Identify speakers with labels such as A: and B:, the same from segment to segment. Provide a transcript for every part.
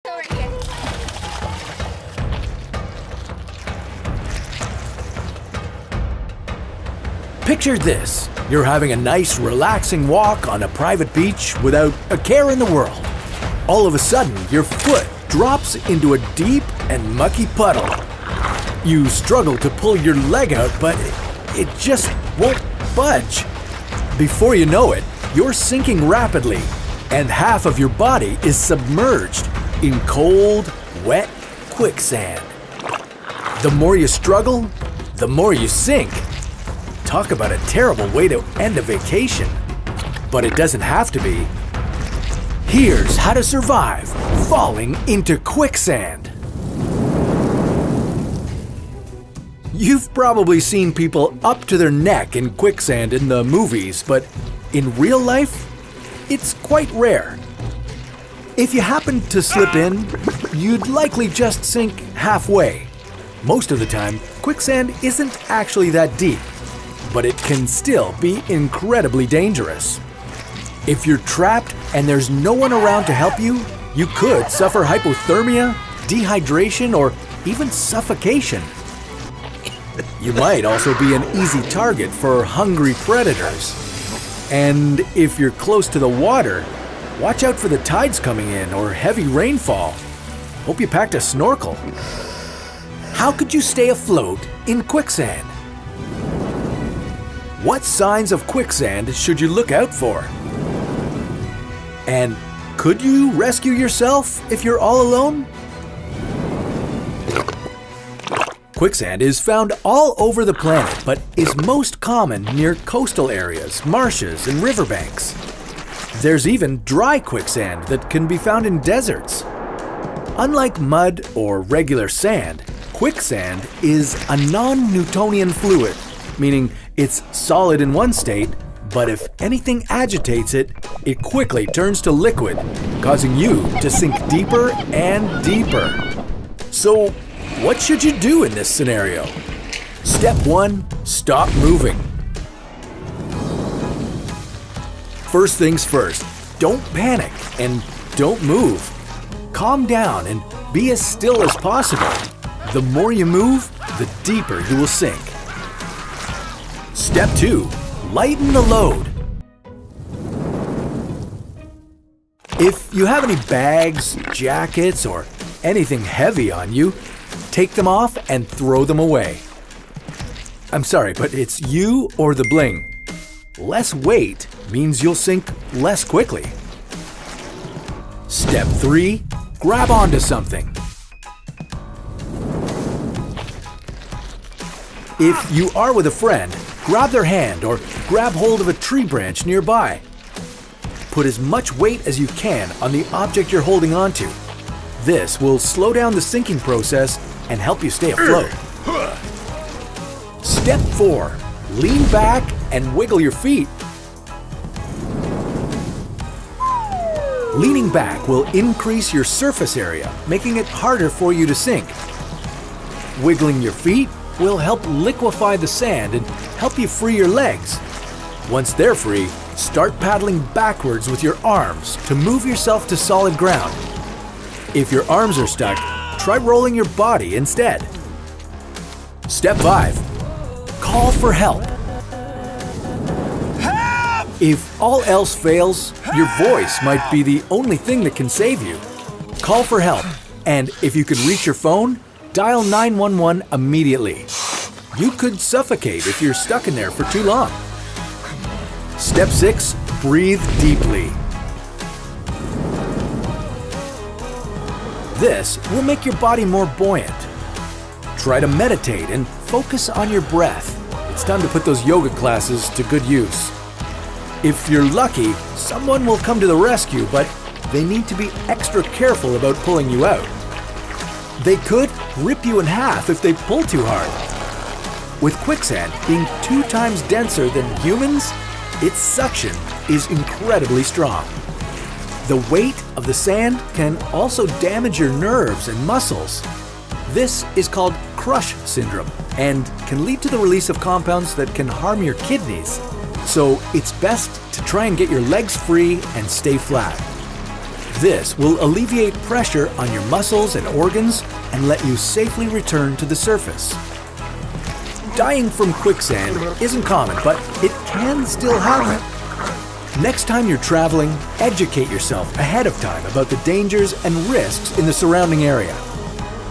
A: over here.
B: Picture this. You're having a nice, relaxing walk on a private beach without a care in the world. All of a sudden, your foot drops into a deep and mucky puddle. You struggle to pull your leg out, but it just won't budge. Before you know it, you're sinking rapidly, and half of your body is submerged in cold, wet quicksand. The more you struggle, the more you sink. Talk about a terrible way to end a vacation. But it doesn't have to be. Here's how to survive falling into quicksand. You've probably seen people up to their neck in quicksand in the movies, but in real life, it's quite rare. If you happen to slip in, you'd likely just sink halfway. Most of the time, quicksand isn't actually that deep, but it can still be incredibly dangerous. If you're trapped and there's no one around to help you, you could suffer hypothermia, dehydration, or even suffocation. You might also be an easy target for hungry predators. And if you're close to the water, watch out for the tides coming in or heavy rainfall. Hope you packed a snorkel. How could you stay afloat in quicksand? What signs of quicksand should you look out for? And could you rescue yourself if you're all alone? Quicksand is found all over the planet, but is most common near coastal areas, marshes, and riverbanks. There's even dry quicksand that can be found in deserts. Unlike mud or regular sand, quicksand is a non-Newtonian fluid, meaning it's solid in one state, but if anything agitates it, it quickly turns to liquid, causing you to sink deeper and deeper. So, what should you do in this scenario? Step 1, stop moving. First things first, don't panic and don't move. Calm down and be as still as possible. The more you move, the deeper you will sink. Step 2, lighten the load. If you have any bags, jackets, or anything heavy on you, take them off and throw them away. I'm sorry, but it's you or the bling. Less weight means you'll sink less quickly. Step 3, grab onto something. If you are with a friend, grab their hand or grab hold of a tree branch nearby. Put as much weight as you can on the object you're holding onto. This will slow down the sinking process and help you stay afloat. Step 4, lean back and wiggle your feet. Leaning back will increase your surface area, making it harder for you to sink. Wiggling your feet will help liquefy the sand and help you free your legs. Once they're free, start paddling backwards with your arms to move yourself to solid ground. If your arms are stuck, try rolling your body instead. Step 5, call for help. If all else fails, your voice might be the only thing that can save you. Call for help, and if you can reach your phone, dial 911 immediately. You could suffocate if you're stuck in there for too long. Step 6, breathe deeply. This will make your body more buoyant. Try to meditate and focus on your breath. It's time to put those yoga classes to good use. If you're lucky, someone will come to the rescue, but they need to be extra careful about pulling you out. They could rip you in half if they pull too hard. With quicksand being 2 times denser than humans, its suction is incredibly strong. The weight of the sand can also damage your nerves and muscles. This is called crush syndrome and can lead to the release of compounds that can harm your kidneys. So it's best to try and get your legs free and stay flat. This will alleviate pressure on your muscles and organs and let you safely return to the surface. Dying from quicksand isn't common, but it can still happen. Next time you're traveling, educate yourself ahead of time about the dangers and risks in the surrounding area.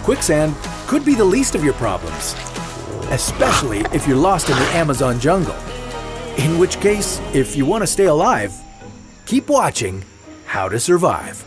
B: Quicksand could be the least of your problems, especially if you're lost in the Amazon jungle. In which case, if you want to stay alive, keep watching How to Survive.